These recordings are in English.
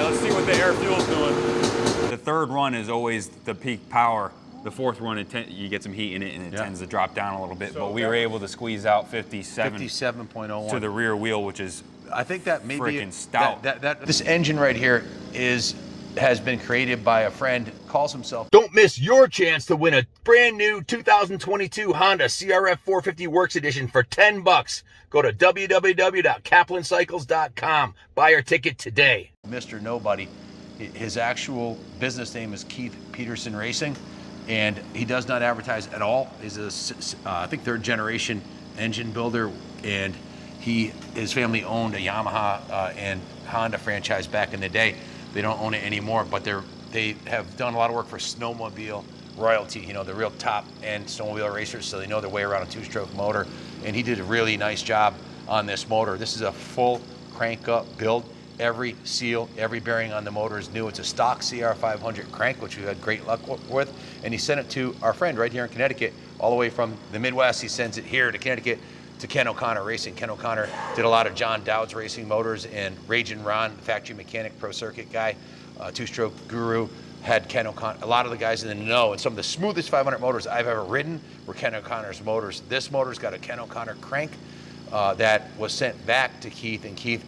right, let's see what the air fuel's doing. The third run is always the peak power. The fourth run, you get some heat in it, and it tends to drop down a little bit. So but we were able to squeeze out 57.01 to the rear wheel, which is I think that maybe freaking stout. This engine right here has been created by a friend, calls himself. Don't miss your chance to win a brand new 2022 Honda CRF450 Works Edition for 10 bucks. Go to www.kaplancycles.com. Buy your ticket today. Mr. Nobody, his actual business name is Keith Peterson Racing, and he does not advertise at all. He's a, I think, third generation engine builder, and his family owned a Yamaha and Honda franchise back in the day. They don't own it anymore, but they have done a lot of work for snowmobile royalty, you know, the real top end snowmobile racers, so they know their way around a two-stroke motor. And he did a really nice job on this motor. This is a full crank up build. Every seal, every bearing on the motor is new. It's a stock CR500 crank, which we've had great luck with. And he sent it to our friend right here in Connecticut, all the way from the Midwest. He sends it here to Connecticut to Ken O'Connor Racing. Ken O'Connor did a lot of John Dowd's racing motors, and Ragin' Ron, factory mechanic, pro circuit guy, two-stroke guru, had Ken O'Connor. A lot of the guys in the know, and some of the smoothest 500 motors I've ever ridden were Ken O'Connor's motors. This motor's got a Ken O'Connor crank that was sent back to Keith, and Keith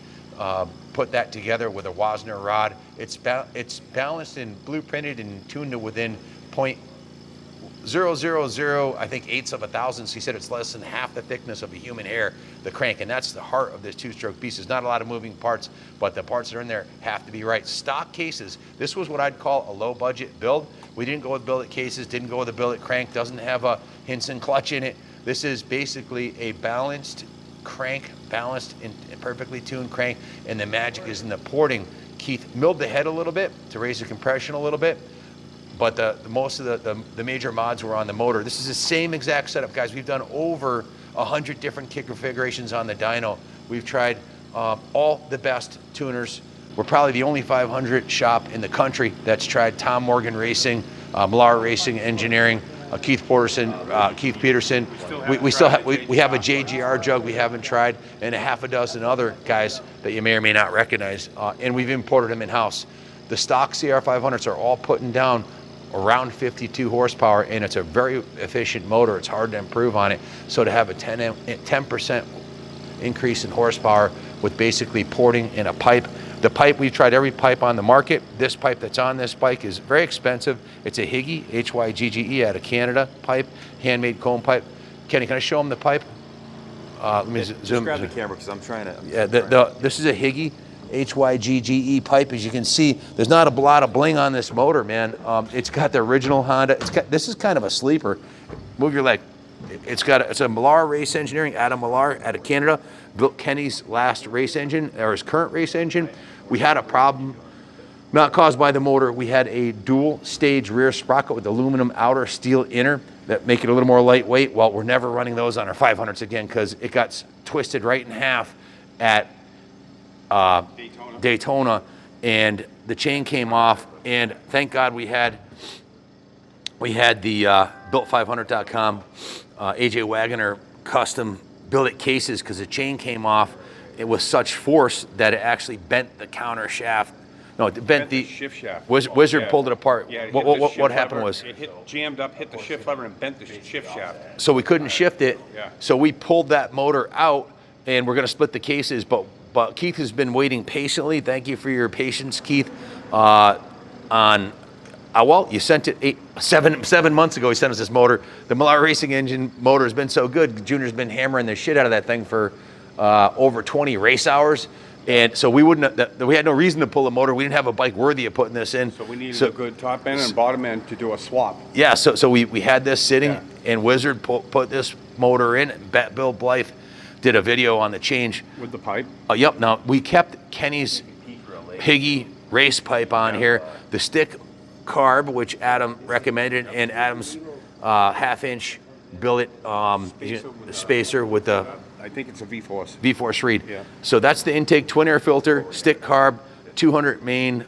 put that together with a Wasner rod. It's balanced and blueprinted and tuned to within 0.000, I think, eighths of a thousandths. He said it's less than half the thickness of a human hair, the crank, and that's the heart of this two-stroke beast. There's not a lot of moving parts, but the parts that are in there have to be right. Stock cases. This was what I'd call a low-budget build. We didn't go with billet cases, didn't go with a billet crank, doesn't have a Hinson clutch in it. This is basically a balanced crank, balanced and perfectly tuned crank, and the magic is in the porting. Keith milled the head a little bit to raise the compression a little bit, but most of the major mods were on the motor. This is the same exact setup, guys. We've done over 100 different kick configurations on the dyno. We've tried all the best tuners. We're probably the only 500 shop in the country that's tried Tom Morgan Racing, Millar Racing Engineering, Keith Peterson. We have a JGR jug we haven't tried, and a half a dozen other guys that you may or may not recognize, and we've imported them in-house. The stock CR500s are all putting down around 52 horsepower, and it's a very efficient motor. It's hard to improve on it. So to have a 10% increase in horsepower with basically porting in a pipe. The pipe, we've tried every pipe on the market. This pipe that's on this bike is very expensive. It's a Hygge, H-Y-G-G-E, out of Canada pipe, handmade cone pipe. Kenny, can I show them the pipe? Let me zoom. Just grab the camera because I'm trying to. Yeah, this is a Hygge, H-Y-G-G-E pipe. As you can see, there's not a lot of bling on this motor, man. It's got the original Honda. This is kind of a sleeper. Move your leg. It's a Millar Race Engineering, Adam Millar out of Canada, built Kenny's last race engine, or his current race engine. We had a problem, not caused by the motor. We had a dual stage rear sprocket with aluminum outer, steel inner that make it a little more lightweight. Well, we're never running those on our 500s again because it got twisted right in half at Daytona, and the chain came off. And thank God we had the built500.com AJ Wagoner custom billet cases, because the chain came off it with such force that it actually bent the counter shaft. No, it bent the shift shaft. Wizard pulled it apart. Yeah, what happened lever. was it jammed up, hit the shift lever, and bent the shift shaft. So we couldn't shift it. Yeah. So we pulled that motor out, and we're going to split the cases. But Keith has been waiting patiently. Thank you for your patience, Keith. Well, you sent it 7 months ago. He sent us this motor. The Millar Racing engine motor has been so good. Junior's been hammering the shit out of that thing for over 20 race hours. And so we had no reason to pull a motor. We didn't have a bike worthy of putting this in. So we needed a good top end and bottom end to do a swap. Yeah, so we had this sitting, and Wizard put this motor in. Bill Blythe did a video on the change. With the pipe? Yep. Now, we kept Kenny's Hygge race pipe on here. The stick carb, which Adam recommended, and Adam's half-inch billet spacer with the I think it's a V-Force. V-Force reed. Yeah. So that's the intake, twin air filter, stick carb, 200 main,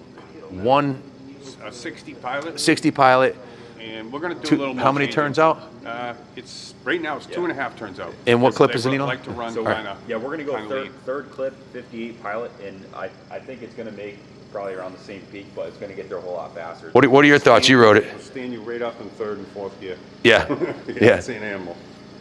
60 Pilot. 60 Pilot. And we're going to do a little more. How many turns out? It's right now it's 2.5 turns out. And what clip is it, Nino? Like to run So kind of. yeah, we're going to go third clip, 58 Pilot, and I think it's going to make probably around the same peak, but it's going to get there a whole lot faster. What are your thoughts? You rode it. It'll stand you right up in third and fourth gear. Yeah. Yeah. It's an animal.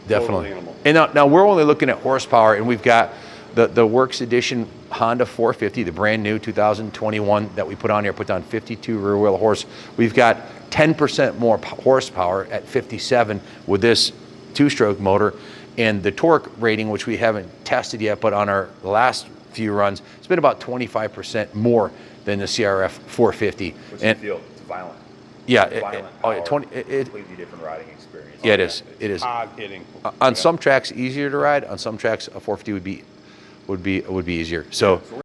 Definitely. Total animal. And now we're only looking at horsepower, and we've got the Works Edition Honda 450, the brand new 2021 that we put on here, put down 52 rear wheel horse. We've got 10% more horsepower at 57 with this two-stroke motor, and the torque rating, which we haven't tested yet, but on our last few runs, it's been about 25% more than the CRF 450. What's and you feel? It's violent. Yeah, Violent power, 20. completely different riding experience. Yeah, it is. It is. Hard hitting. On some tracks, easier to ride. On some tracks, a 450 would be easier. So